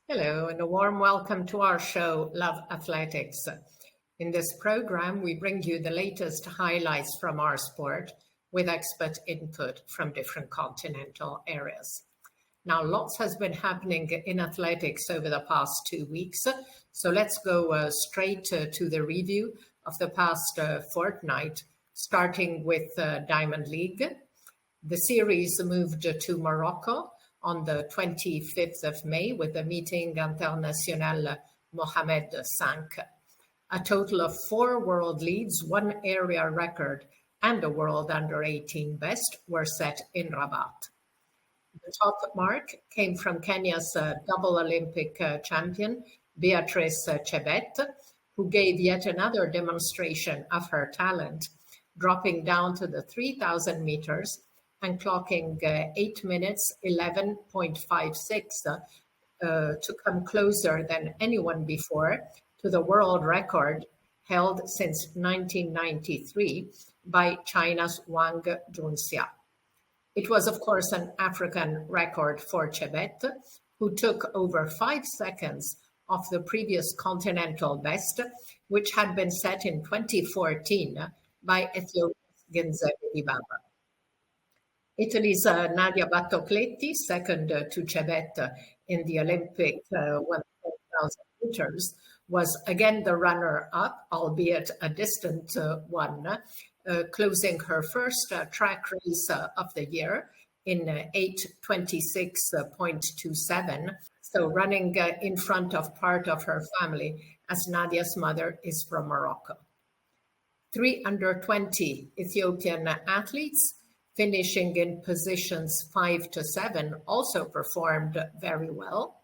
Hello, and a warm welcome to our show, Love Athletics. In this program, we bring you the latest highlights from our sport with expert input from different continental areas. Now, lots has been happening in athletics over the past 2 weeks, so let's go straight to the review of the past fortnight, starting with Diamond League. The series moved to Morocco on the 25th of May with the Meeting International Mohamed V. A total of 4 world leads, 1 area record, and a world under-18 best were set in Rabat. The top mark came from Kenya's double Olympic champion, Beatrice Chebet, who gave yet another demonstration of her talent, dropping down to the 3,000 meters and clocking 8 minutes 11.56 to come closer than anyone before to the world record held since 1993 by China's Wang Junxia. It was, of course, an African record for Chebet, who took over 5 seconds off the previous continental best, which had been set in 2014 by Ethiopia's Genzebe Dibaba. Italy's Nadia Battocletti, second to Chebet in the Olympic 1,000 meters, was again the runner-up, albeit a distant one, closing her first track race of the year in 8:26.27, so running in front of part of her family, as Nadia's mother is from Morocco. 3 under-20 Ethiopian athletes finishing in positions 5 to 7 also performed very well.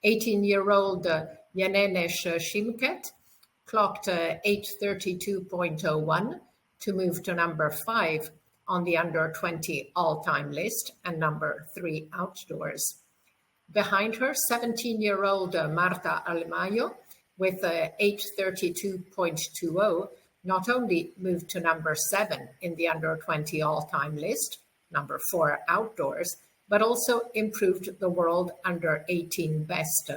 18-year-old Yenenesh Shimket clocked 8:32.01 to move to number 5 on the under-20 all-time list and number 3 outdoors. Behind her, 17-year-old Marta Alemayo with 8:32.20 not only moved to number 7 in the under-20 all-time list, number 4 outdoors, but also improved the world under-18 best,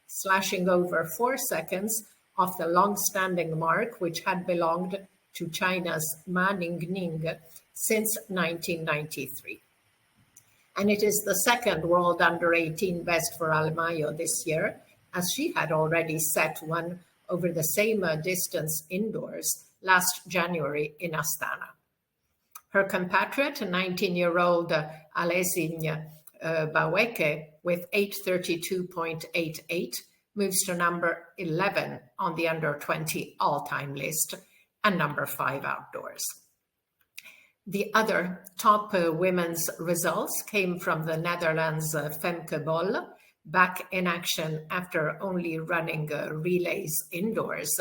slashing over 4 seconds off the long-standing mark which had belonged to China's Ma Ningning since 1993. And it is the second world under-18 best for Alemayo this year, as she had already set one over the same distance indoors last January in Astana. Her compatriot, 19-year-old Alesine Baweke, with 8:32.88, moves to number 11 on the under-20 all-time list and number 5 outdoors. The other top women's results came from the Netherlands' Femke Bol, back in action after only running relays indoors,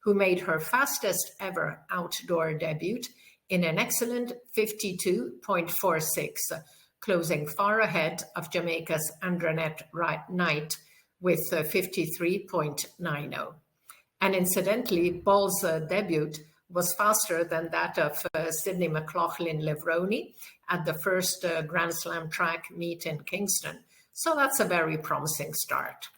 who made her fastest ever outdoor debut in an excellent 52.46, closing far ahead of Jamaica's Andranet Knight with 53.90. And incidentally, Bol's debut was faster than that of Sydney McLaughlin Levrone at the first Grand Slam track meet in Kingston. So that's a very promising start.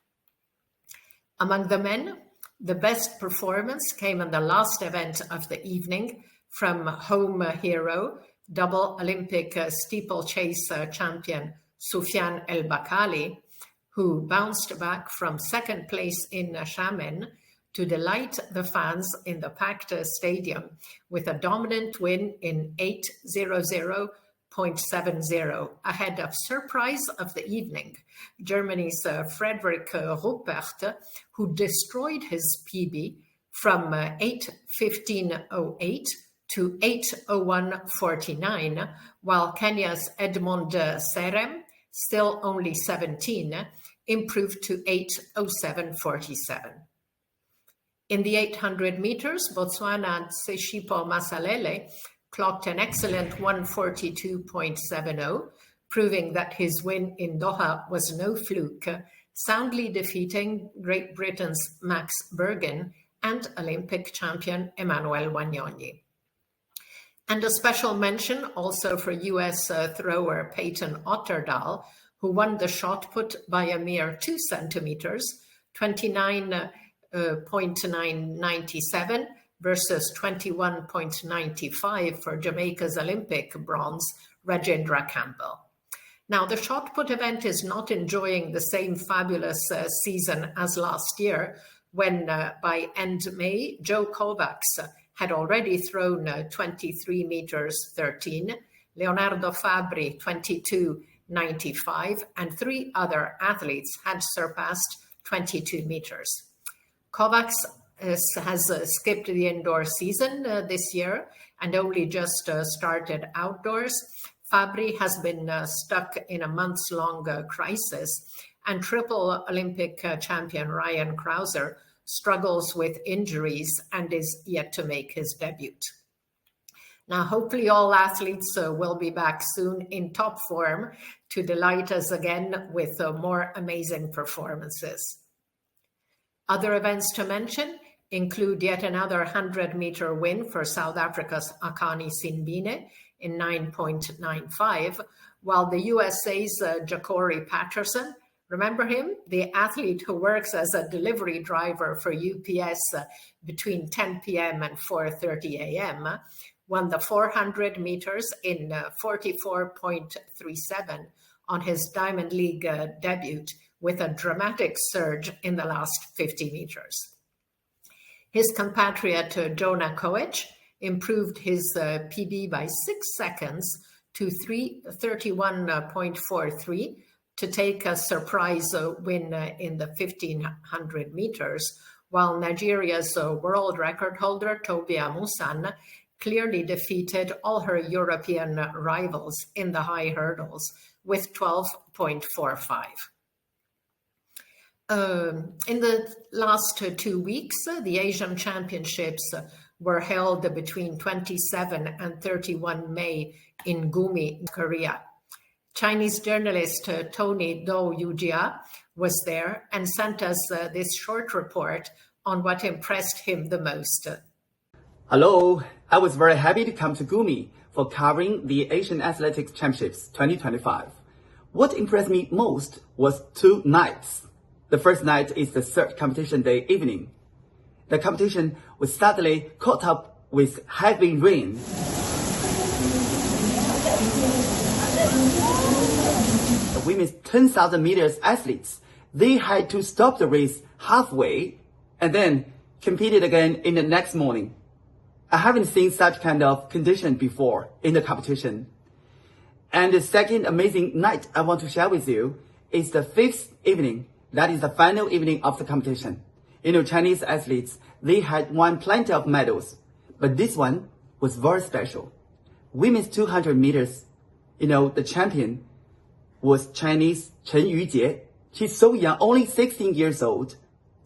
Among the men, the best performance came in the last event of the evening from home hero, double Olympic steeplechase champion Soufiane El Bakkali, who bounced back from second place in Xiamen to delight the fans in the packed stadium with a dominant win in 8:00.70, ahead of surprise of the evening, Germany's Frederick Ruppert, who destroyed his PB from 8:15.08 to 8:01.49, while Kenya's Edmond Serem, still only 17, improved to 8:07.47. In the 800 meters, Botswana's Tshepiso Masalela clocked an excellent 1:42.70, proving that his win in Doha was no fluke, soundly defeating Great Britain's Max Bergen and Olympic champion Emmanuel Wanyonyi. And a special mention also for US thrower Payton Otterdahl, who won the shot put by a mere 2 centimeters, 29.997 versus 21.95 for Jamaica's Olympic bronze, Regindra Campbell. Now, the shot put event is not enjoying the same fabulous season as last year, when by end May, Joe Koeach had already thrown 23 meters 13, Leonardo Fabri 22.95, and 3 other athletes had surpassed 22 meters. Koeach has skipped the indoor season this year and only just started outdoors. Fabri has been stuck in a months-long crisis, and triple Olympic champion Ryan Krauser struggles with injuries and is yet to make his debut. Now, hopefully all athletes will be back soon in top form to delight us again with more amazing performances. Other events to mention include yet another 100-meter win for South Africa's Akani Simbine in 9.95, while the USA's Jacory Patterson, remember him? The athlete who works as a delivery driver for UPS between 10 p.m. and 4:30 a.m., won the 400 meters in 44.37 on his Diamond League debut, with a dramatic surge in the last 50 meters. His compatriot Jonah Koeach improved his PB by 6 seconds to 3:31.43 to take a surprise win in the 1500 meters, while Nigeria's world record holder Tobi Amusan clearly defeated all her European rivals in the high hurdles with 12.45. In the last 2 weeks, the Asian Championships were held between 27 and 31 May in Gumi, Korea. Chinese journalist Tony Dou Yujia was there and sent us this short report on what impressed him the most. Hello, I was very happy to come to Gumi for covering the Asian Athletics Championships 2025. What impressed me most was 2 nights. The first night is the third competition day evening. The competition was suddenly caught up with heavy rain. The women's 10,000 meters athletes, they had to stop the race halfway and then competed again in the next morning. I haven't seen such kind of condition before in the competition. And the second amazing night I want to share with you is the 5th evening. That is the final evening of the competition. Chinese athletes, they had won plenty of medals, but this one was very special. Women's 200 meters, the champion was Chinese Chen Yujie. She's so young, only 16 years old.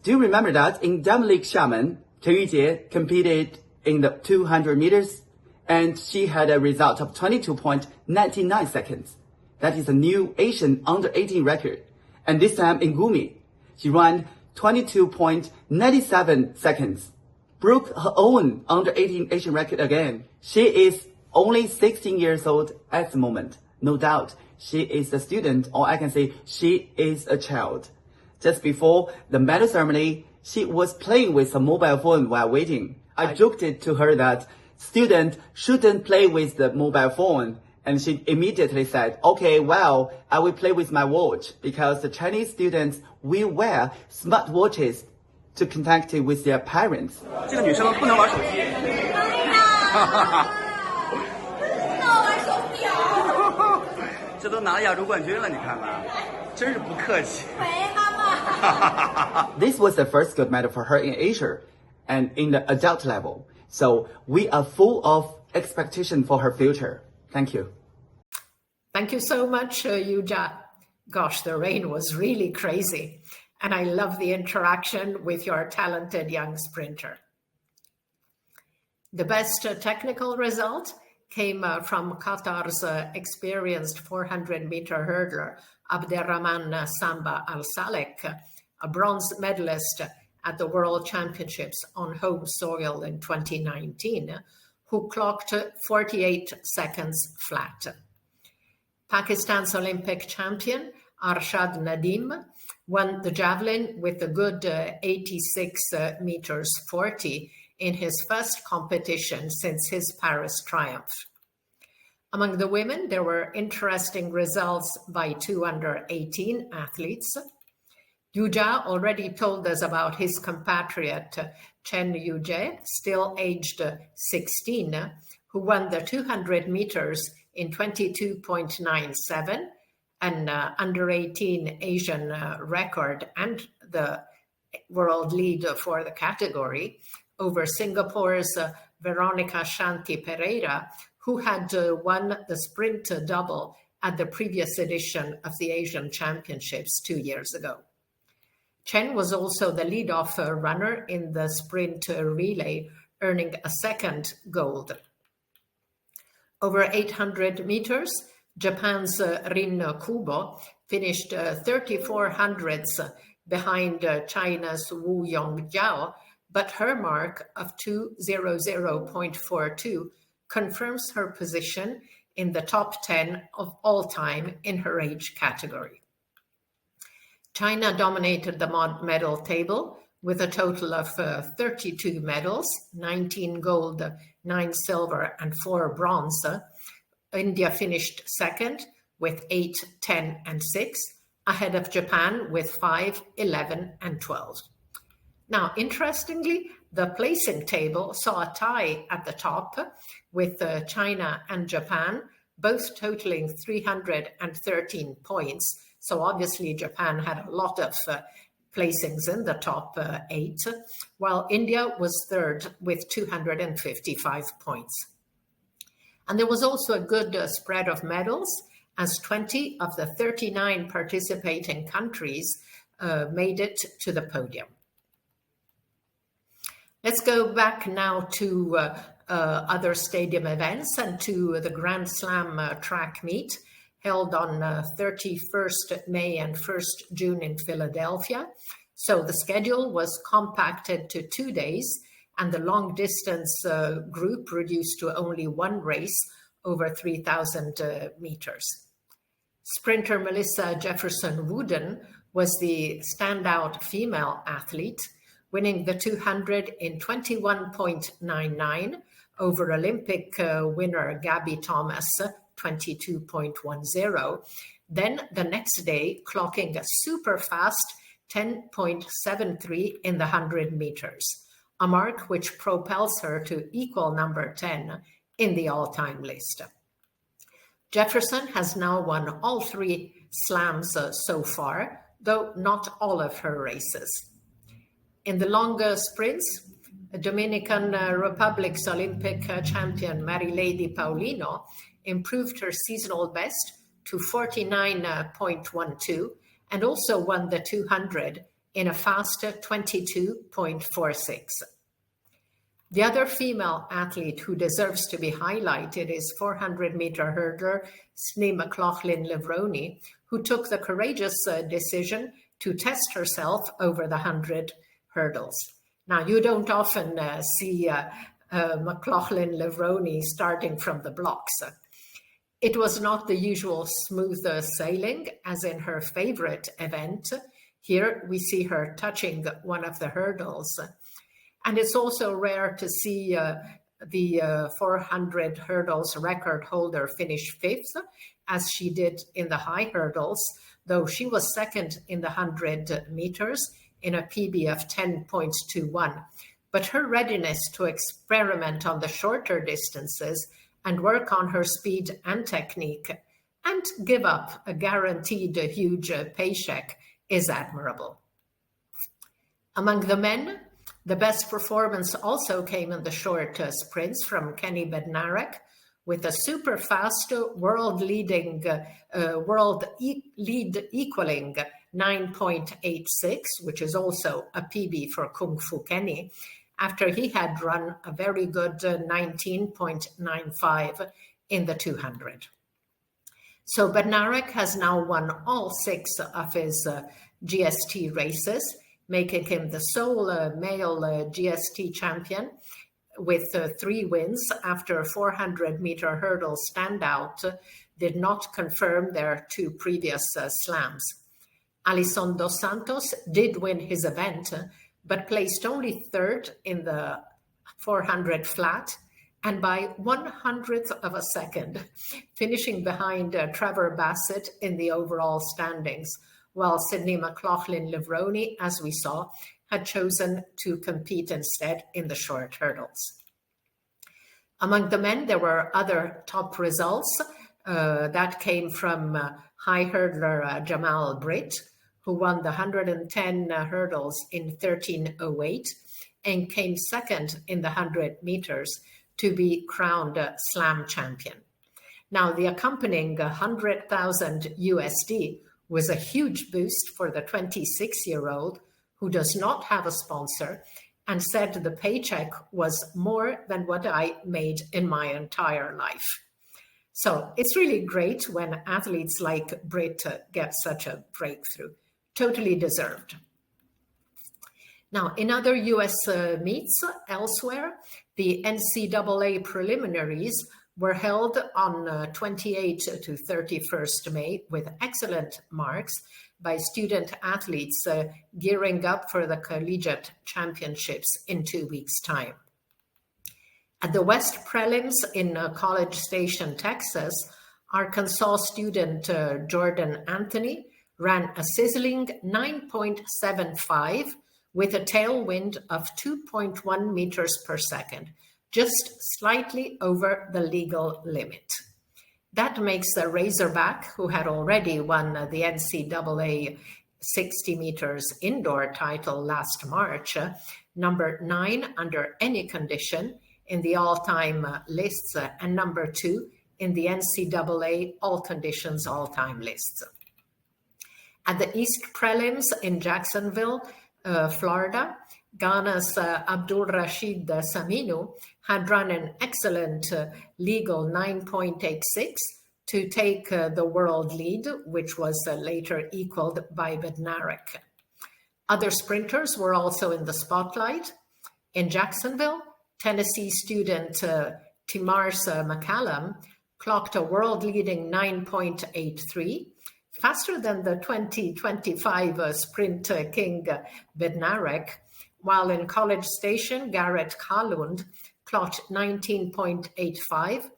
Do you remember that in Diamond League Xiamen, Chen Yujie competed in the 200 meters and she had a result of 22.99 seconds. That is a new Asian under 18 record. And this time in Gumi, she ran 22.97 seconds, broke her own under 18 Asian record again. She is only 16 years old at the moment. No doubt, she is a student, or I can say she is a child. Just before the medal ceremony, she was playing with a mobile phone while waiting. I joked it to her that students shouldn't play with the mobile phone. And she immediately said, okay, well, I will play with my watch because the Chinese students will wear smart watches to contact with their parents. 这个女生不能玩手机。这都拿亚洲冠军了，你看看，真是不客气。This was the first gold medal for her in Asia and in the adult level. So we are full of expectation for her future. Thank you. Thank you so much, Yujia. Gosh, the rain was really crazy. And I love the interaction with your talented young sprinter. The best technical result came from Qatar's experienced 400-meter hurdler, Abderrahman Samba Al-Salek, a bronze medalist at the World Championships on home soil in 2019, who clocked 48 seconds flat. Pakistan's Olympic champion Arshad Nadeem won the javelin with a good 86 meters 40 in his first competition since his Paris triumph. Among the women, there were interesting results by 2 under-18 athletes. Yujia already told us about his compatriot Chen Yujia, still aged 16, who won the 200 meters in 22.97, an under-18 Asian record and the world lead for the category, over Singapore's Veronica Shanti Pereira, who had won the sprint double at the previous edition of the Asian Championships 2 years ago. Chen was also the lead-off runner in the sprint relay, earning a second gold. Over 800 meters, Japan's Rin Kubo finished 34 hundredths behind China's Wu Yongjiao, but her mark of 2:00.42 confirms her position in the top 10 of all time in her age category. China dominated the medal table with a total of 32 medals, 19 gold, 9 silver, and 4 bronze. India finished second with 8, 10, and 6, ahead of Japan with 5, 11, and 12. Now, interestingly, the placing table saw a tie at the top with China and Japan, both totaling 313 points. So obviously Japan had a lot of placings in the top 8, while India was third with 255 points. And there was also a good spread of medals, as 20 of the 39 participating countries made it to the podium. Let's go back now to other stadium events and to the Grand Slam track meet held on 31st May and 1st June in Philadelphia. So the schedule was compacted to 2 days, and the long distance group reduced to only one race over 3,000 meters. Sprinter Melissa Jefferson-Wooden was the standout female athlete, winning the 200 in 21.99 over Olympic winner Gabby Thomas, 22.10. Then the next day, clocking a super fast 10.73 in the 100 meters, a mark which propels her to equal number 10 in the all-time list. Jefferson has now won all 3 slams so far, though not all of her races. In the longer sprints, Dominican Republic's Olympic champion Marileidy Paulino improved her seasonal best to 49.12 and also won the 200 in a faster 22.46. The other female athlete who deserves to be highlighted is 400-meter hurdler Sydney McLaughlin Levrone, who took the courageous decision to test herself over the 100 hurdles. Now, you don't often see McLaughlin Levrone starting from the blocks. It was not the usual smooth sailing as in her favorite event. Here we see her touching one of the hurdles. And it's also rare to see the 400 hurdles record holder finish 5th, as she did in the high hurdles, though she was second in the 100 meters in a PB of 10.21. But her readiness to experiment on the shorter distances and work on her speed and technique and give up a guaranteed huge paycheck is admirable. Among the men, the best performance also came in the short sprints from Kenny Bednarek, with a super fast world lead equaling 9.86, which is also a PB for Kung Fu Kenny, after he had run a very good 19.95 in the 200. So Bednarek has now won all 6 of his GST races, making him the sole male GST champion with 3 wins after 400-meter hurdle standout did not confirm their 2 previous slams. Alisson dos Santos did win his event, but placed only 3rd in the 400 flat and by 1/100th of a second, finishing behind Trevor Bassett in the overall standings, while Sydney McLaughlin Levrone, as we saw, had chosen to compete instead in the short hurdles. Among the men, there were other top results that came from high hurdler Jamal Britt, who won the 110 hurdles in 13:08 and came 2nd in the 100 meters to be crowned slam champion. Now, the accompanying 100,000 USD was a huge boost for the 26-year-old who does not have a sponsor and said the paycheck was more than what I made in my entire life. So it's really great when athletes like Britt get such a breakthrough. Totally deserved. Now, in other US meets elsewhere, the NCAA preliminaries were held on 28 to 31st May with excellent marks by student athletes gearing up for the collegiate championships in 2 weeks' time. At the West Prelims in College Station, Texas, Arkansas student Jordan Anthony ran a sizzling 9.75 with a tailwind of 2.1 meters per second, just slightly over the legal limit. That makes the Razorback, who had already won the NCAA 60 meters indoor title last March, number 9 under any condition in the all-time lists and number 2 in the NCAA all conditions all-time lists. At the East Prelims in Jacksonville, Florida, Ghana's Abdulrashid Saminu had run an excellent legal 9.86 to take the world lead, which was later equaled by Bednarek. Other sprinters were also in the spotlight. In Jacksonville, Tennessee student Timars McCallum clocked a world-leading 9.83, faster than the 2025 sprint king Bednarek, while in College Station, Garrett Kalund clocked 19.85,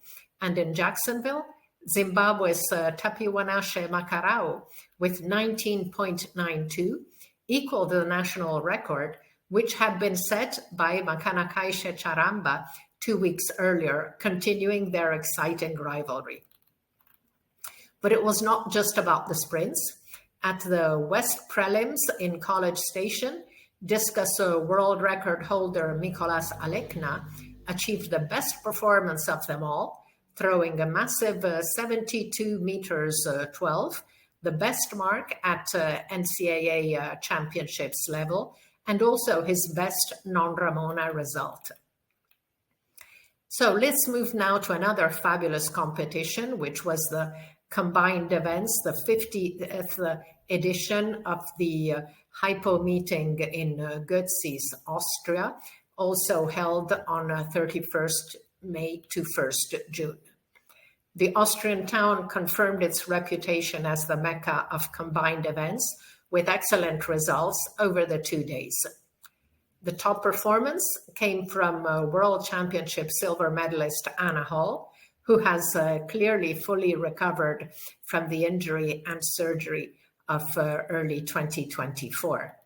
and in Jacksonville, Zimbabwe's Tapiwanashe Makarau with 19.92 equaled the national record, which had been set by Makanakaishe Charamba 2 weeks earlier, continuing their exciting rivalry. But it was not just about the sprints. At the West Prelims in College Station, Discus world record holder Mikolas Alekna achieved the best performance of them all, throwing a massive 72 meters 12, the best mark at NCAA championships level, and also his best non-Ramona result. So let's move now to another fabulous competition, which was the combined events, the 50th edition of the Hypo meeting in Götzis, Austria, also held on 31st May to 1st June. The Austrian town confirmed its reputation as the Mecca of combined events with excellent results over the 2 days. The top performance came from World Championship silver medalist Anna Hall, who has clearly fully recovered from the injury and surgery of early 2024.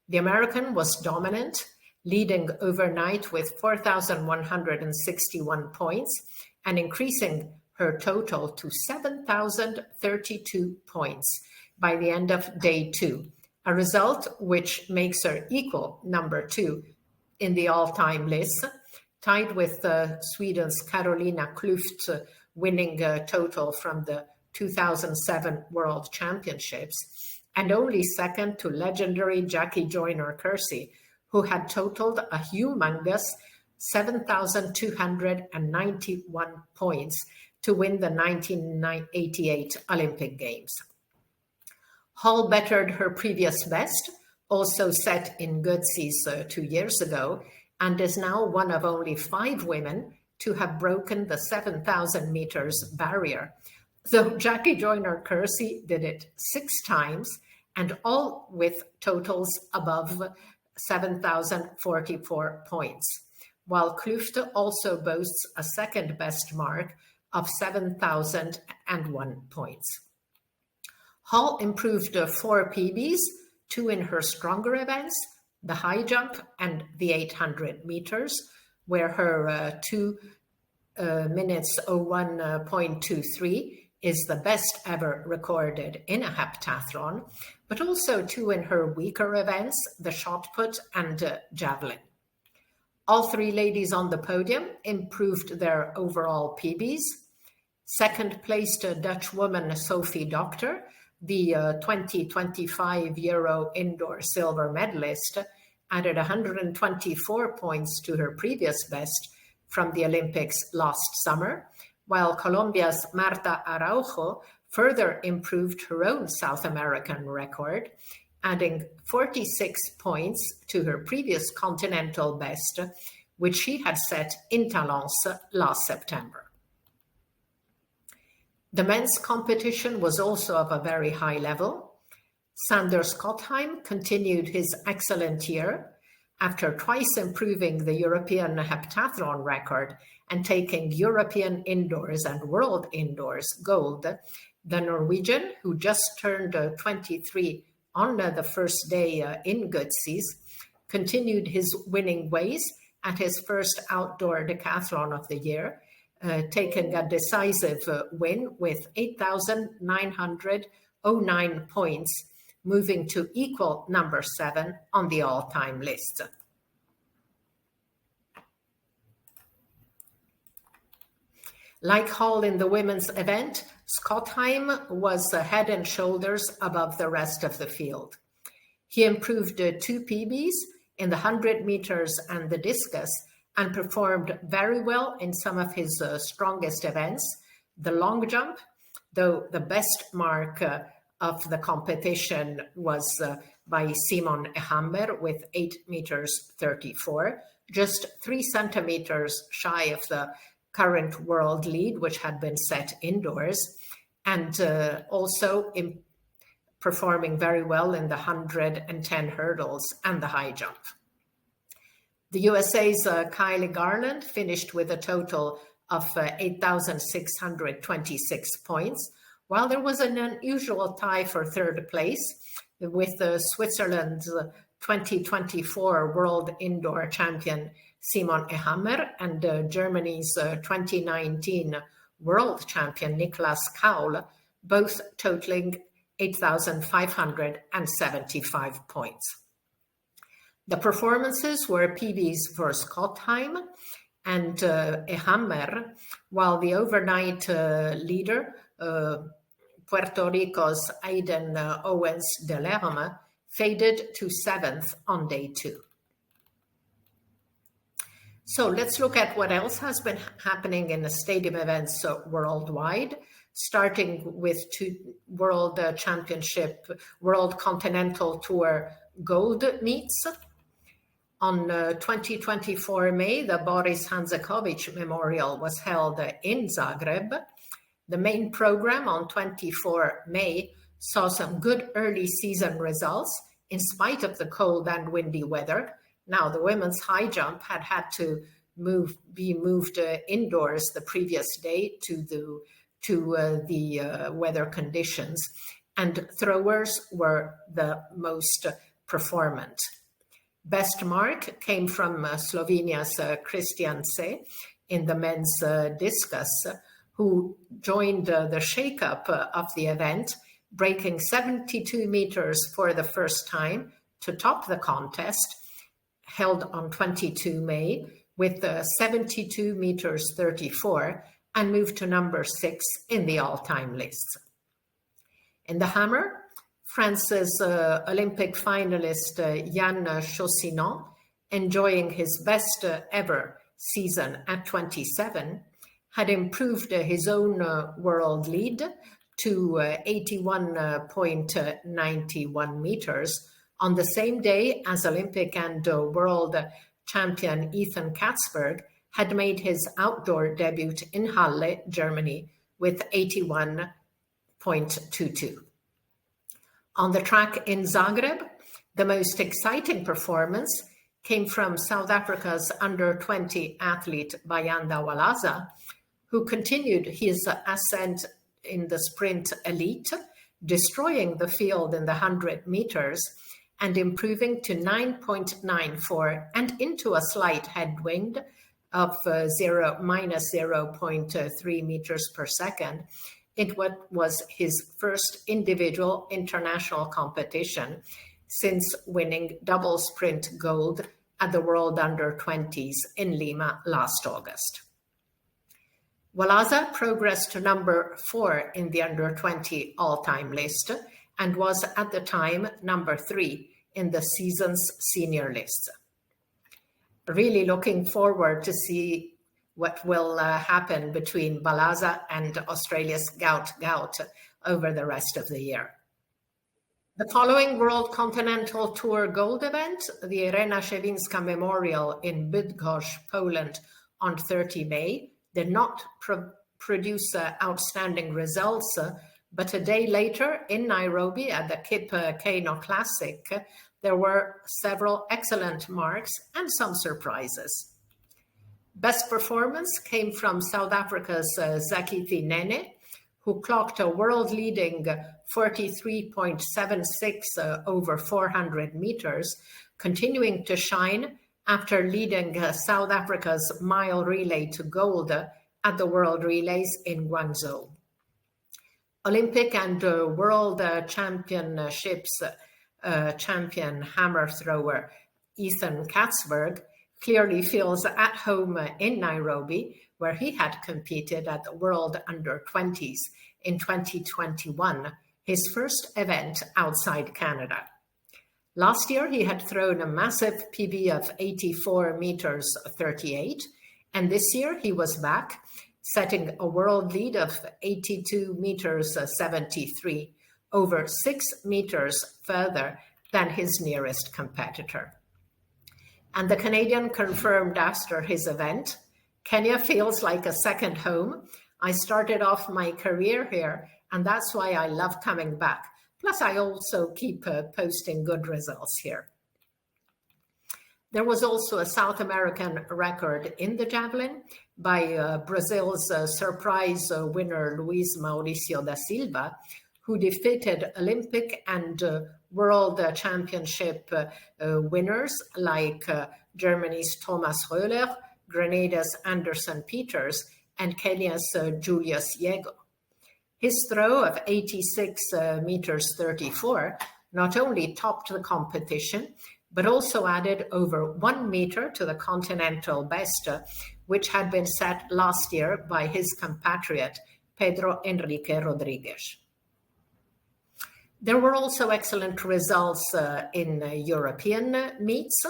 The American was dominant, leading overnight with 4,161 points and increasing her total to 7,032 points by the end of day 2, a result which makes her equal number 2 in the all-time list, tied with Sweden's Carolina Klüft winning total from the 2007 World Championships, and only second to legendary Jackie Joyner-Kersee, who had totaled a humongous 7,291 points to win the 1988 Olympic Games. Hall bettered her previous best, also set in Götzis 2 years ago, and is now one of only 5 women to have broken the 7,000 meters barrier, So Jackie Joyner-Kersee did it 6 times, and all with totals above 7,044 points, while Klüfte also boasts a second best mark of 7,001 points. Hall improved 4 PBs, 2 in her stronger events, the high jump and the 800 meters, where her 2 minutes 01.23 is the best ever recorded in a heptathlon, but also 2 in her weaker events, the shot put and javelin. All 3 ladies on the podium improved their overall PBs. Second placed Dutch woman Sophie Doctor, the 2025 Euro indoor silver medalist, added 124 points to her previous best from the Olympics last summer, while Colombia's Marta Araujo further improved her own South American record, adding 46 points to her previous continental best, which she had set in Talence last September. The men's competition was also of a very high level. Sander Schottheim continued his excellent year after twice improving the European heptathlon record and taking European indoors and world indoors gold. The Norwegian, who just turned 23 on the first day in Goodseas, continued his winning ways at his first outdoor decathlon of the year, taking a decisive win with 8,909 points, moving to equal number 7 on the all-time list. Like Hall in the women's event, Schottheim was head and shoulders above the rest of the field. He improved 2 PBs in the 100 meters and the discus and performed very well in some of his strongest events, the long jump, though the best mark of the competition was by Simon Ehammer with 8 meters 34, just 3 centimeters shy of the current world lead, which had been set indoors, and also performing very well in the 110 hurdles and the high jump. The USA's Kylie Garland finished with a total of 8,626 points, while there was an unusual tie for third place with Switzerland's 2024 World Indoor Champion Simon Ehammer and Germany's 2019 World Champion Niklas Kaul, both totaling 8,575 points. The performances were PBs for Schottheim and Ehammer, while the overnight leader, Puerto Rico's Aiden Owens de Lerme, faded to 7th on day 2. So let's look at what else has been happening in the stadium events worldwide, starting with 2 World Championship, World Continental Tour gold meets. On 2024 May, the Boris Hanzekovic Memorial was held in Zagreb. The main program on 24 May saw some good early season results in spite of the cold and windy weather. Now, the women's high jump had to be moved indoors the previous day to the weather conditions, and throwers were the most performant. Best mark came from Slovenia's Christian Se in the men's discus, who joined the shake-up of the event, breaking 72 meters for the first time to top the contest, held on 22 May with 72 meters 34, and moved to number 6 in the all-time list. In the hammer, France's Olympic finalist Yann Chaussinon, enjoying his best ever season at 27, had improved his own world lead to 81.91 meters on the same day as Olympic and world champion Ethan Katzberg had made his outdoor debut in Halle, Germany, with 81.22. On the track in Zagreb, the most exciting performance came from South Africa's under-20 athlete Bayanda Walaza, who continued his ascent in the sprint elite, destroying the field in the 100 meters and improving to 9.94 and into a slight headwind of minus 0.3 meters per second in what was his first individual international competition since winning double sprint gold at the World Under-20s in Lima last August. Walaza progressed to number 4 in the Under-20 all-time list and was at the time number 3 in the season's senior list. Really looking forward to see what will happen between Walaza and Australia's Gout over the rest of the year. The following World Continental Tour Gold event, the Irena Shewinska Memorial in Bydgoszcz, Poland on 30 May, did not produce outstanding results, but a day later in Nairobi at the Kip Keino Classic, there were several excellent marks and some surprises. Best performance came from South Africa's Zakithi Nene, who clocked a world-leading 43.76 over 400 meters, continuing to shine after leading South Africa's mile relay to gold at the World Relays in Guangzhou. Olympic and World Championships champion hammer thrower Ethan Katzberg clearly feels at home in Nairobi, where he had competed at the World Under-20s in 2021, his first event outside Canada. Last year, he had thrown a massive PB of 84 meters 38, and this year he was back, setting a world lead of 82 meters 73, over 6 meters further than his nearest competitor. And the Canadian confirmed after his event, "Kenya feels like a second home. I started off my career here, and that's why I love coming back. Plus, I also keep posting good results here." There was also a South American record in the javelin by Brazil's surprise winner Luiz Mauricio da Silva, who defeated Olympic and World Championship winners like Germany's Thomas Röhler, Grenada's Anderson Peters, and Kenya's Julius Yego. His throw of 86 meters 34 not only topped the competition, but also added over 1 meter to the continental best, which had been set last year by his compatriot, Pedro Enrique Rodriguez. There were also excellent results in European meets.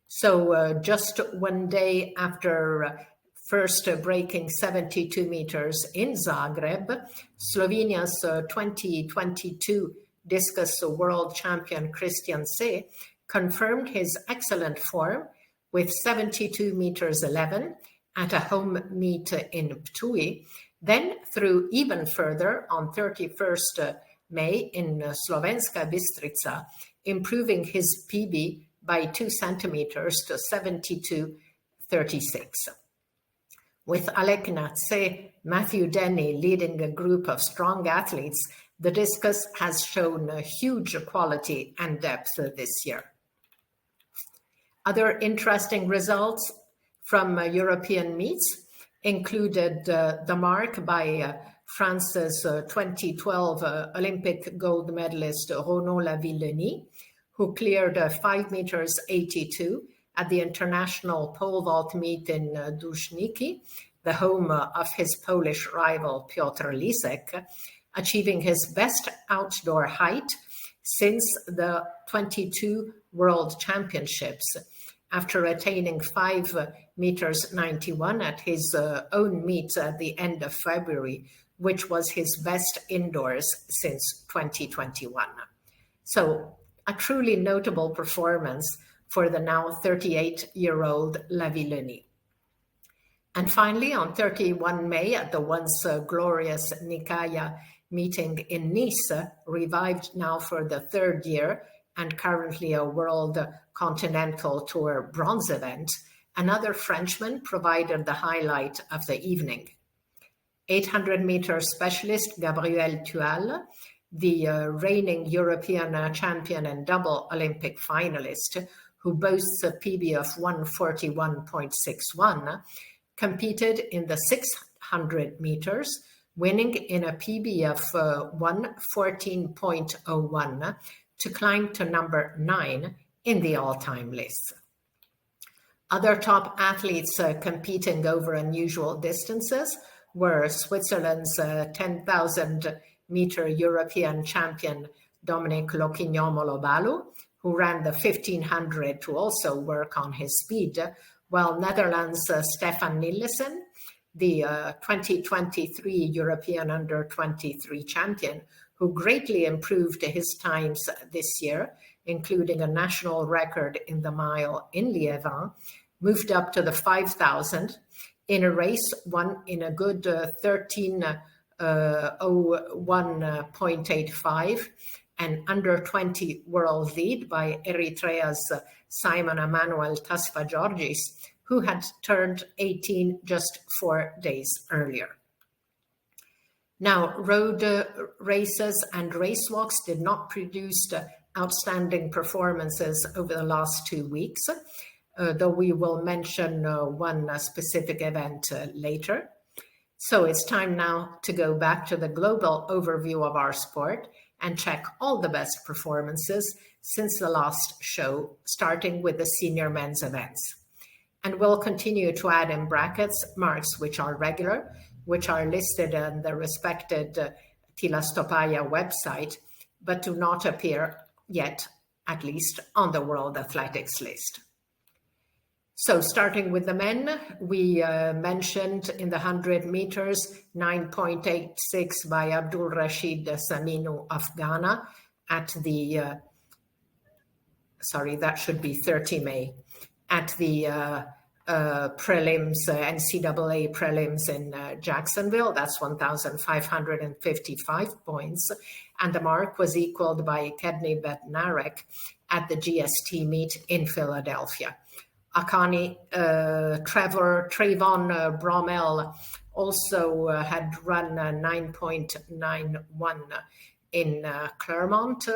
So just one day after first breaking 72 meters in Zagreb, Slovenia's 2022 Discus world champion Christian Se confirmed his excellent form with 72 meters 11 at a home meet in Ptuj, then threw even further on 31st May in Slovenska Bistrica, improving his PB by 2 centimeters to 72.36. With Alec Natse, Matthew Denny leading a group of strong athletes, the discus has shown a huge quality and depth this year. Other interesting results from European meets included the mark by France's 2012 Olympic gold medalist Renaud Lavillenie, who cleared 5 meters 82 at the international pole vault meet in Duszniki, the home of his Polish rival Piotr Lisek, achieving his best outdoor height since the 22 World Championships, after attaining 5 meters 91 at his own meet at the end of February, which was his best indoors since 2021. So a truly notable performance for the now 38-year-old Lavillenie. And finally, on 31 May, at the once glorious Nikaya meeting in Nice, revived now for the third year and currently a World Continental Tour bronze event, another Frenchman provided the highlight of the evening. 800-meter specialist Gabriel Tual, the reigning European champion and double Olympic finalist, who boasts a PB of 141.61, competed in the 600 meters, winning in a PB of 114.01 to climb to number 9 in the all-time list. Other top athletes competing over unusual distances were Switzerland's 10,000-meter European champion Dominic Loquignon-Molobalu, who ran the 1500 to also work on his speed, while Netherlands' Stefan Nilesen, the 2023 European Under-23 champion, who greatly improved his times this year, including a national record in the mile in Liévin, moved up to the 5,000 in a race won in a good 13:01.85 and under-20 world lead by Eritrea's Simon Emmanuel Tasfajorgis, who had turned 18 just 4 days earlier. Now, road races and racewalks did not produce outstanding performances over the last 2 weeks, though we will mention one specific event later. So it's time now to go back to the global overview of our sport and check all the best performances since the last show, starting with the senior men's events. And we'll continue to add in brackets marks which are regular, which are listed on the respected Tilastopaya website, but do not appear yet, at least, on the World Athletics list. So starting with the men, we mentioned in the 100 meters, 9.86 by Abdul Rashid Saminu of Ghana at the, that should be 30 May, at the prelims, NCAA prelims in Jacksonville. That's 1,555 points. And the mark was equaled by Kedni Bednarek at the GST meet in Philadelphia. Akani Trayvon Bromell also had run 9.91 in Claremont,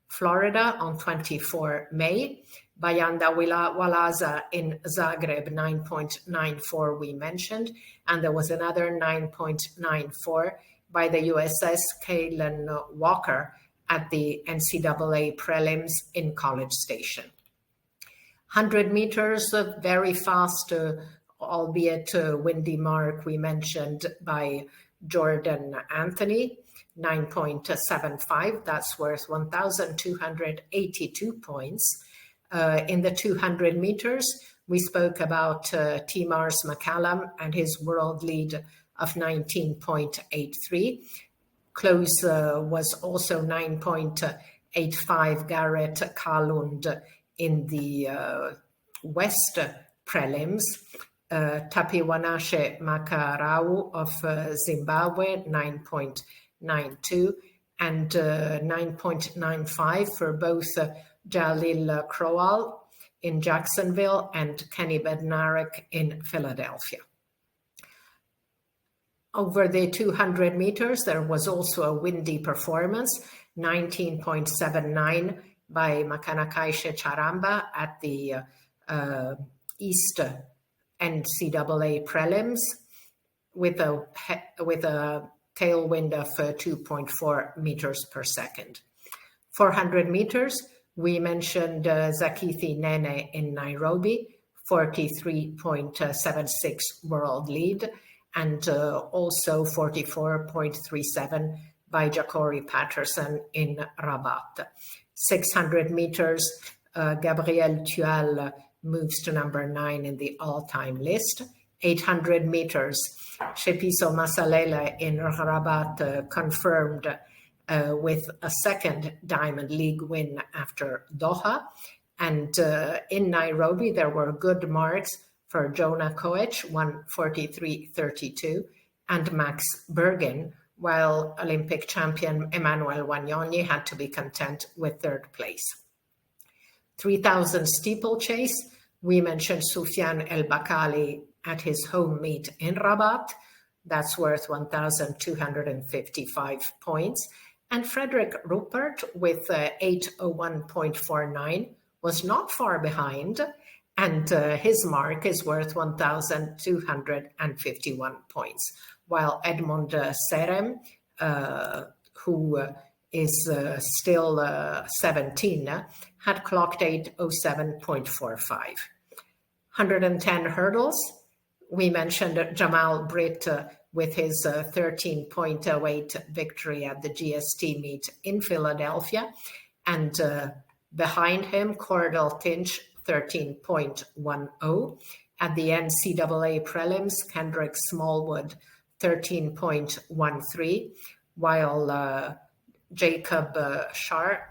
Florida on 24 May. Bayanda Walaza in Zagreb, 9.94 we mentioned, and there was another 9.94 by the USS Kalen Walker at the NCAA prelims in College Station. 100 meters, very fast, albeit windy mark we mentioned by Jordan Anthony, 9.75. That's worth 1,282 points. In the 200 meters, we spoke about T-Mars McCallum and his world lead of 19.83. Close was also 9.85 Garrett Kalund in the West prelims. Tapiwanashe Makarau of Zimbabwe, 9.92, and 9.95 for both Jalil Crowell in Jacksonville and Kenny Bednarek in Philadelphia. Over the 200 meters, there was also a windy performance, 19.79 by Makanakaishe Charamba at the East NCAA prelims with a tailwind of 2.4 meters per second. 400 meters, we mentioned Zakithi Nene in Nairobi, 43.76 world lead, and also 44.37 by Jacory Patterson in Rabat. 600 meters, Gabriel Tual moves to number 9 in the all-time list. 800 meters, Tshepiso Masalela in Rabat confirmed with a second Diamond League win after Doha. And in Nairobi, there were good marks for Jonah Koeach, 1:43.32, and Max Bergin, while Olympic champion Emmanuel Wanyonyi had to be content with third place. 3,000 steeplechase, we mentioned Soufiane El Bakkali at his home meet in Rabat. That's worth 1,255 points. And Frederick Ruppert with 801.49 was not far behind, and his mark is worth 1,251 points, while Edmond Serem, who is still 17, had clocked 807.45. 110 hurdles, we mentioned Jamal Britt with his 13.08 victory at the GST meet in Philadelphia, and behind him, Cordell Tinch, 13.10. At the NCAA prelims, Kendrick Smallwood, 13.13, while Jacob Sharp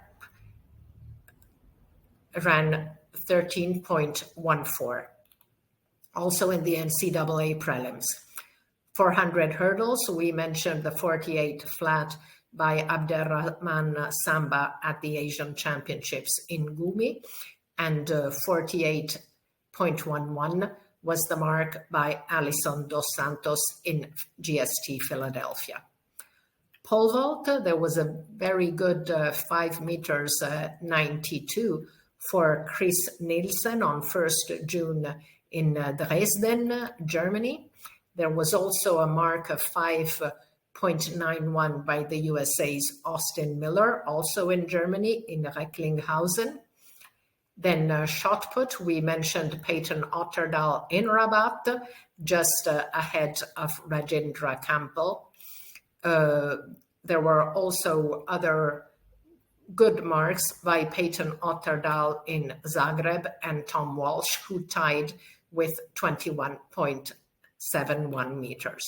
ran 13.14. Also in the NCAA prelims. 400 hurdles, we mentioned the 48 flat by Abderrahman Samba at the Asian Championships in Gumi, and 48.11 was the mark by Alison Dos Santos in GST Philadelphia. Pole vault, there was a very good 5 meters 92 for Chris Nielsen on 1st June in Dresden, Germany. There was also a mark of 5.91 by the USA's Austin Miller, also in Germany, in Recklinghausen. Then shot put, we mentioned Payton Otterdahl in Rabat, just ahead of Rajendra Campbell. There were also other good marks by Payton Otterdahl in Zagreb and Tom Walsh, who tied with 21.71 meters.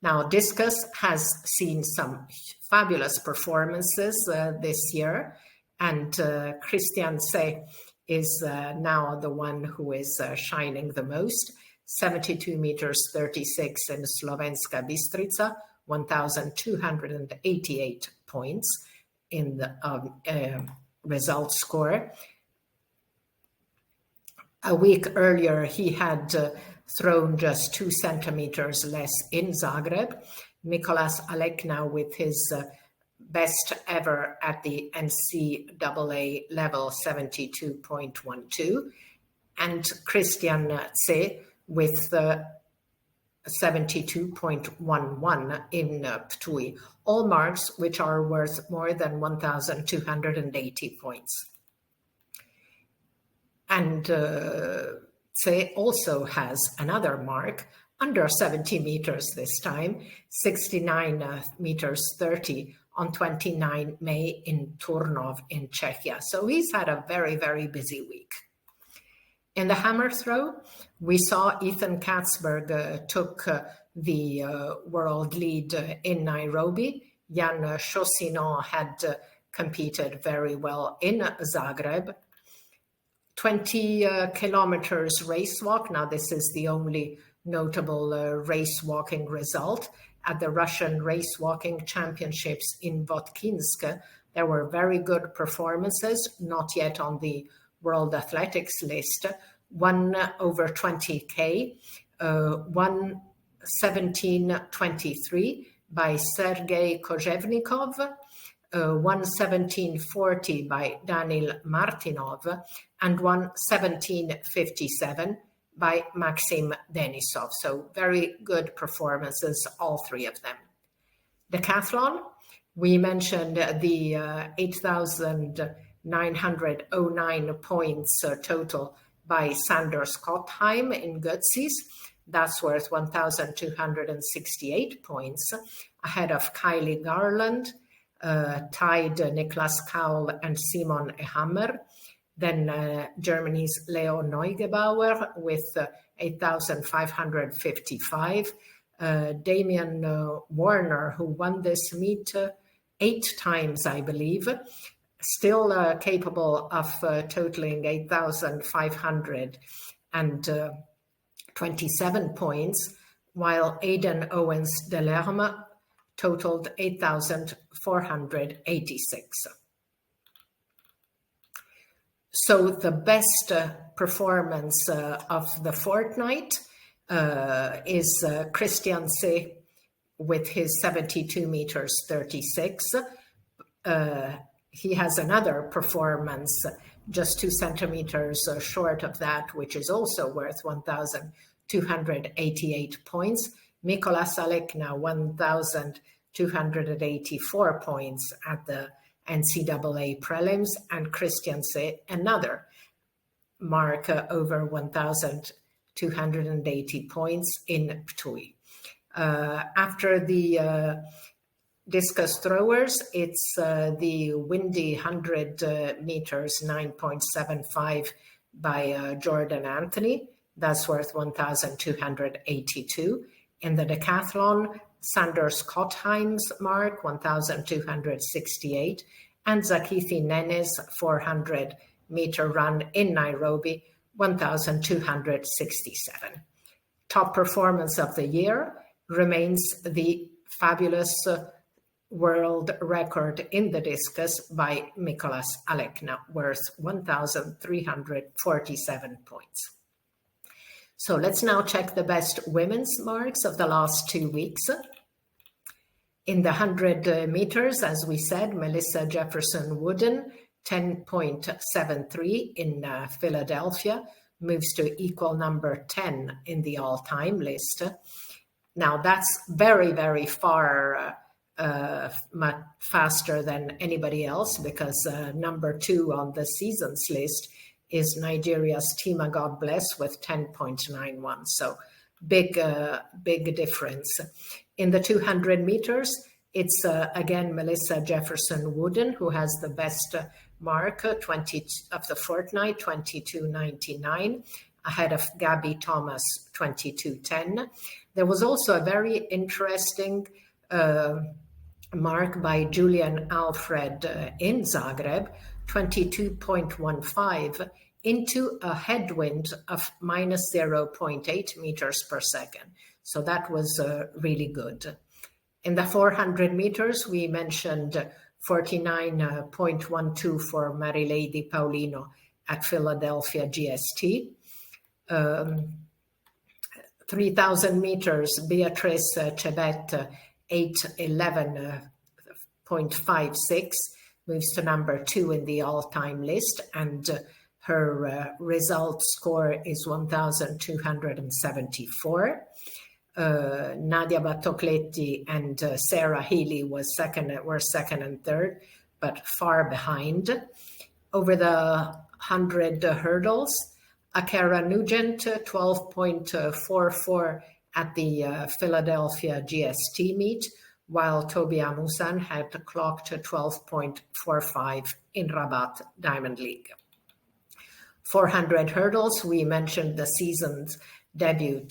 Now, Discus has seen some fabulous performances this year, and Christian Se is now the one who is shining the most. 72 meters 36 in Slovenska Bistrica, 1,288 points in the result score. A week earlier, he had thrown just 2 centimeters less in Zagreb. Nicolas Alekna with his best ever at the NCAA level, 72.12, and Christian Tse with 72.11 in Ptui, all marks which are worth more than 1,280 points. And Tse also has another mark, under 70 meters this time, 69 meters 30 on 29 May in Turnov in Czechia. So he's had a very, very busy week. In the hammer throw, we saw Ethan Katzberg took the world lead in Nairobi. Jan Chaussinon had competed very well in Zagreb. 20 kilometers race walk. Now, this is the only notable race walking result. At the Russian Race Walking Championships in Votkinsk, there were very good performances, not yet on the World Athletics list. 1 over 20K, 1:17:23 by Sergei Kozhevnikov, 1:17:40 by Danil Martinov, and 1:17:57 by Maxim Denisov. So very good performances, all three of them. Decathlon, we mentioned the 8,909 points total by Sander Schottheim in Götzis. That's worth 1,268 points, ahead of Kylie Garland, tied Niklas Kaul and Simon Ehammer. Then Germany's Leo Neugebauer with 8,555. Damian Warner, who won this meet 8 times, I believe, still capable of totaling 8,500. And 27 points, while Aidan Owens-Delerme totaled 8,486. So the best performance of the fortnight is Christian C with his 72 meters 36. He has another performance just 2 centimeters short of that, which is also worth 1,288 points. Nicolas Alekna, 1,284 points at the NCAA prelims, and Christian C, another mark over 1,280 points in Ptui. After the discus throwers, it's the windy 100 meters, 9.75 by Jordan Anthony. That's worth 1,282. In the decathlon, Sanders Kottheim's mark, 1,268, and Zakithi Nene's 400-meter run in Nairobi, 1,267. Top performance of the year remains the fabulous world record in the discus by Nicolas Alekna, worth 1,347 points. So let's now check the best women's marks of the last 2 weeks. In the 100 meters, as we said, Melissa Jefferson Wooden, 10.73 in Philadelphia, moves to equal number 10 in the all-time list. Now that's very, very far much faster than anybody else, because number 2 on the season's list is Nigeria's Tima God Bless with 10.91. So big difference. In the 200 meters, it's again Melissa Jefferson Wooden who has the best mark 20 of the fortnight, 22.99, ahead of Gabby Thomas, 22.10. There was also a very interesting mark by Julian Alfred in Zagreb, 22.15, into a headwind of minus 0.8 meters per second. So that was really good. In the 400 meters, we mentioned 49.12 for Marileidy Paulino at Philadelphia GST. 3,000 meters, Beatrice Chebet, 8:11.56, moves to number 2 in the all-time list, and her result score is 1,274. Nadia Batocletti and Sarah Healy were second and third, but far behind. Over the 100 hurdles, Akara Nugent, 12.44 at the Philadelphia GST meet, while Tobi Amusan had clocked 12.45 in Rabat Diamond League. 400 hurdles, we mentioned the season's debut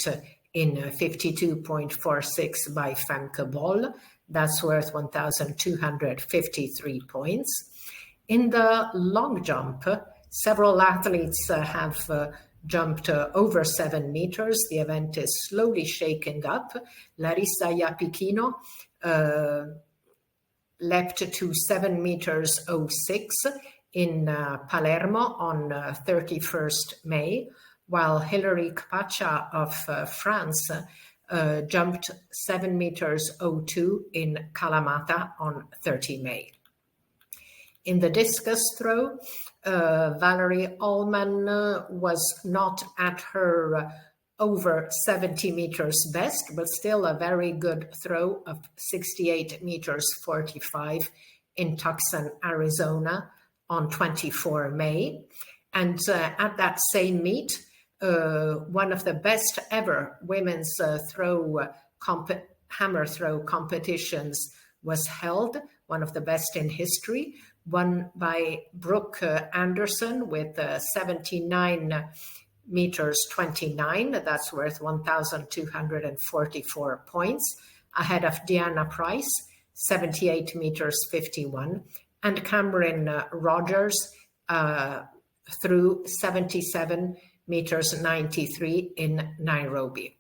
in 52.46 by Femke Bol. That's worth 1,253 points. In the long jump, several athletes have jumped over 7 meters. The event is slowly shaking up. Larissa Iapicchino leapt to 7 meters 06 in Palermo on 31st May, while Hilary Kpacha of France jumped 7 meters 02 in Kalamata on 30 May. In the discus throw, Valerie Allman was not at her over 70 meters best, but still a very good throw of 68 meters 45 in Tucson, Arizona on 24 May. And at that same meet, one of the best ever women's hammer throw competitions was held, one of the best in history, won by Brooke Anderson with 79 meters 29. That's worth 1,244 points, ahead of Deanna Price, 78 meters 51, and Cameron Rogers threw 77 meters 93 in Nairobi.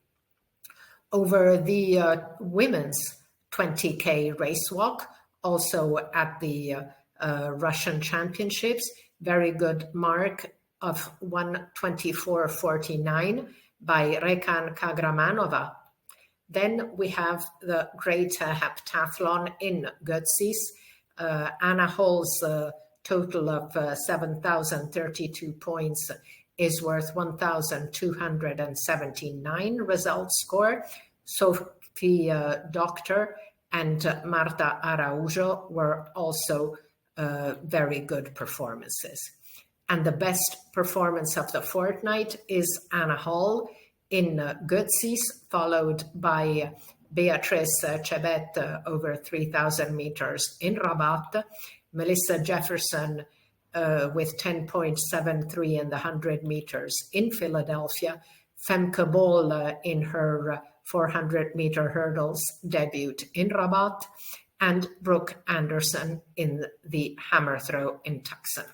Over the women's 20K race walk, also at the Russian Championships, very good mark of 1:24:49 by Rekan Kagramanova. Then we have the great heptathlon in Götzis. Anna Hall's total of 7,032 points is worth 1,279 result score. Sophie Doctor and Marta Araujo were also very good performances. And the best performance of the fortnight is Anna Hall in Götzis, followed by Beatrice Chebet over 3,000 meters in Rabat, Melissa Jefferson with 10.73 in the 100 meters in Philadelphia, Femke Bol in her 400-meter hurdles debut in Rabat, and Brooke Anderson in the hammer throw in Tucson.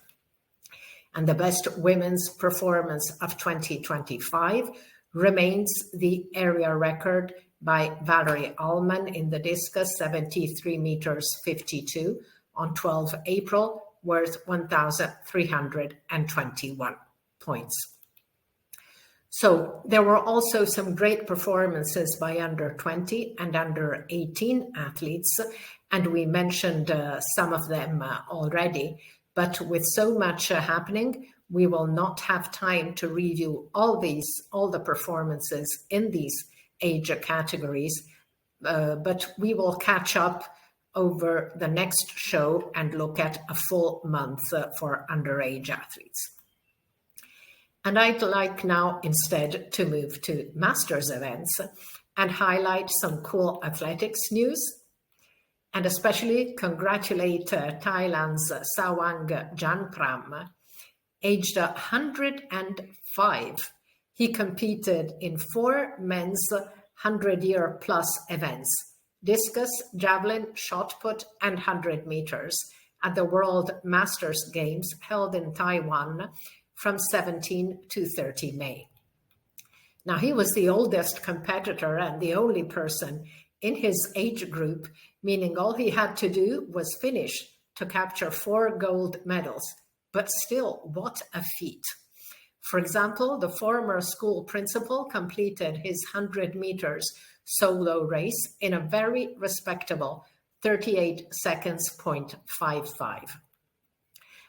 And the best women's performance of 2025 remains the area record by Valerie Allman in the discus, 73 meters 52 on 12 April, worth 1,321 points. So there were also some great performances by under 20 and under 18 athletes, and we mentioned some of them already. But with so much happening, we will not have time to review all the performances in these age categories, but we will catch up over the next show and look at a full month for underage athletes. And I'd like now instead to move to Masters events and highlight some cool athletics news, and especially congratulate Thailand's Sawang Janpram. Aged 105, he competed in 4 men's 100-year plus events: discus, javelin, shot put, and 100 meters at the World Masters Games held in Taiwan from 17 to 30 May. Now, he was the oldest competitor and the only person in his age group, meaning all he had to do was finish to capture 4 gold medals. But still, what a feat. For example, the former school principal completed his 100 meters solo race in a very respectable 38 seconds, 0.55.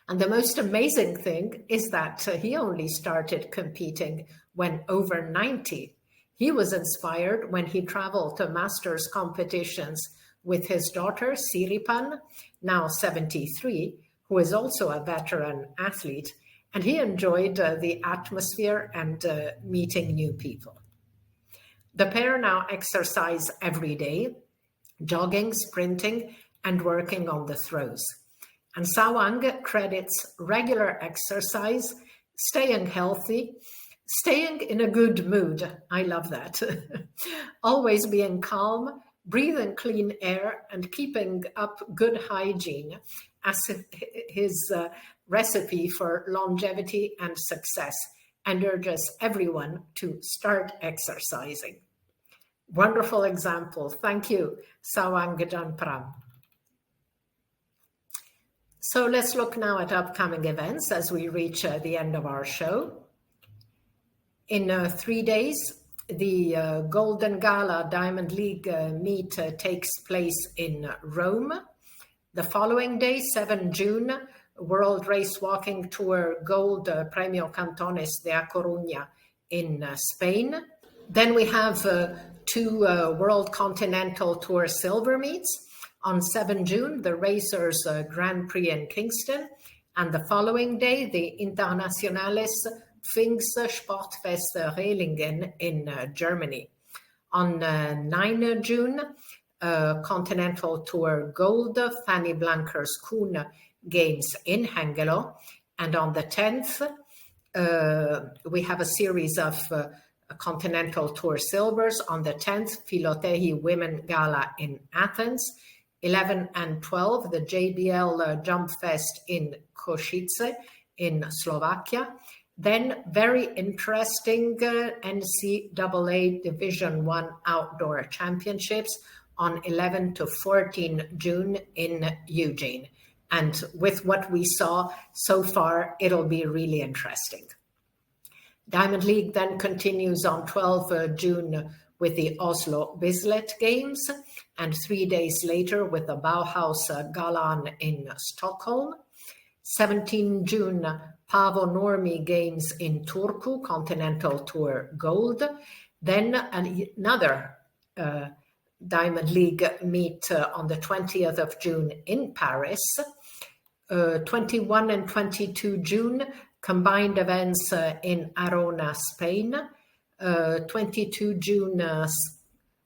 And the most amazing thing is that he only started competing when over 90. He was inspired when he traveled to masters competitions with his daughter, Siripan, now 73, who is also a veteran athlete, and he enjoyed the atmosphere and meeting new people. The pair now exercise every day, jogging, sprinting, and working on the throws. And Sawang credits regular exercise, staying healthy, staying in a good mood. I love that. Always being calm, breathing clean air, and keeping up good hygiene as his recipe for longevity and success, and urges everyone to start exercising. Wonderful example. Thank you, Sawang Janpram. So let's look now at upcoming events as we reach the end of our show. In 3 days, the Golden Gala Diamond League meet takes place in Rome. The following day, 7 June, World Race Walking Tour Gold Premio Cantones de A Coruña in Spain. Then we have 2 World Continental Tour Silver meets. On 7 June, the Racers Grand Prix in Kingston. And the following day, the Internationales Pfingst Sportfest Rehlingen in Germany. On 9 June, Continental Tour Gold Fanny Blankers Kuhn Games in Hengelo. And on the 10th, we have a series of Continental Tour Silvers. On the 10th, Filotehi Women Gala in Athens. 11 and 12, the JBL Jump Fest in Košice in Slovakia. Then very interesting NCAA Division I Outdoor Championships on 11 to 14 June in Eugene. And with what we saw so far, it'll be really interesting. Diamond League then continues on 12 June with the Oslo Bislett Games, and 3 days later with the Bauhaus Galan in Stockholm. 17 June, Paavo Nurmi Games in Turku, Continental Tour Gold. Then another Diamond League meet on the 20th of June in Paris. 21 and 22 June, combined events in Arona, Spain. 22 June,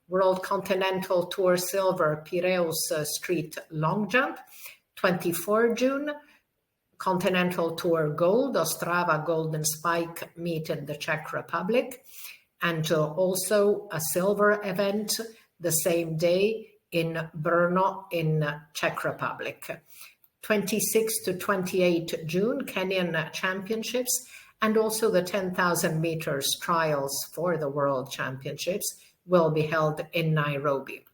World Continental Tour Silver, Piraeus Street Long Jump. 24 June, Continental Tour Gold, Ostrava Golden Spike meet in the Czech Republic. And also a silver event the same day in Brno in Czech Republic. 26 to 28 June, Kenyan Championships, and also the 10,000 meters trials for the World Championships will be held in Nairobi.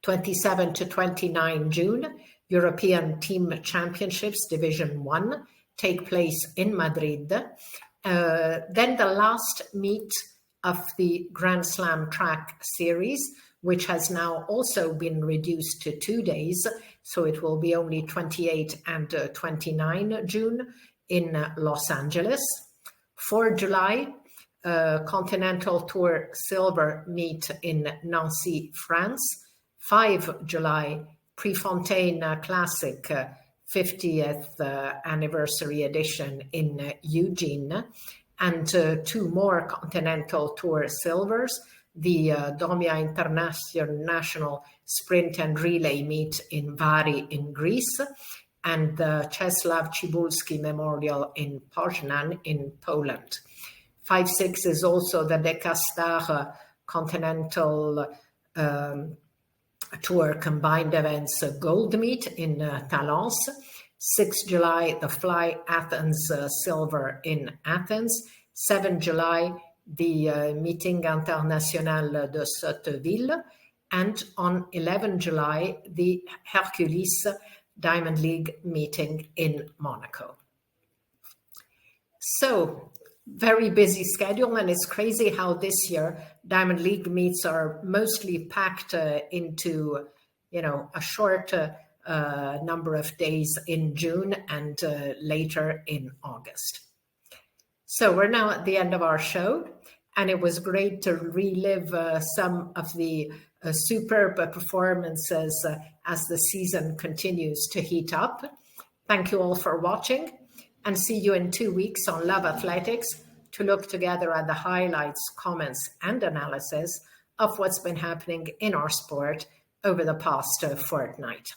27 to 29 June, European Team Championships Division 1 take place in Madrid. Then the last meet of the Grand Slam Track Series, which has now also been reduced to 2 days, so it will be only 28 and 29 June in Los Angeles. 4 July, Continental Tour Silver meet in Nancy, France. 5 July, Prefontaine Classic 50th anniversary edition in Eugene. And 2 more Continental Tour Silvers, the Domia International Sprint and Relay meet in Bari in Greece, and the Czesław Cybulski Memorial in Poznan in Poland. 5-6 is also the Decastar Continental Tour Combined Events Gold Meet in Talence. 6 July, the Fly Athens Silver in Athens. 7 July, the Meeting International de Sotteville. And on 11 July, the Hercules Diamond League meeting in Monaco. So, very busy schedule, and it's crazy how this year Diamond League meets are mostly packed into, a short number of days in June and later in August. So we're now at the end of our show, and it was great to relive some of the superb performances as the season continues to heat up. Thank you all for watching, and see you in 2 weeks on Love Athletics to look together at the highlights, comments, and analysis of what's been happening in our sport over the past fortnight.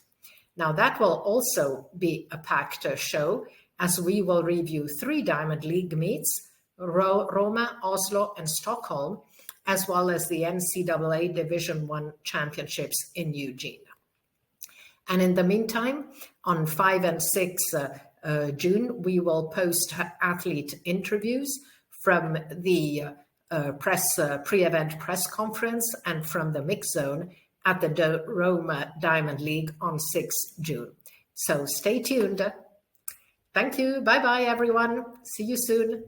Now, that will also be a packed show, as we will review 3 Diamond League meets, Roma, Oslo, and Stockholm, as well as the NCAA Division I Championships in Eugene. And in the meantime, on 5 and 6 June, we will post athlete interviews from the pre-event press conference and from the mix zone at the Roma Diamond League on 6 June. So stay tuned. Thank you. Bye-bye, everyone. See you soon.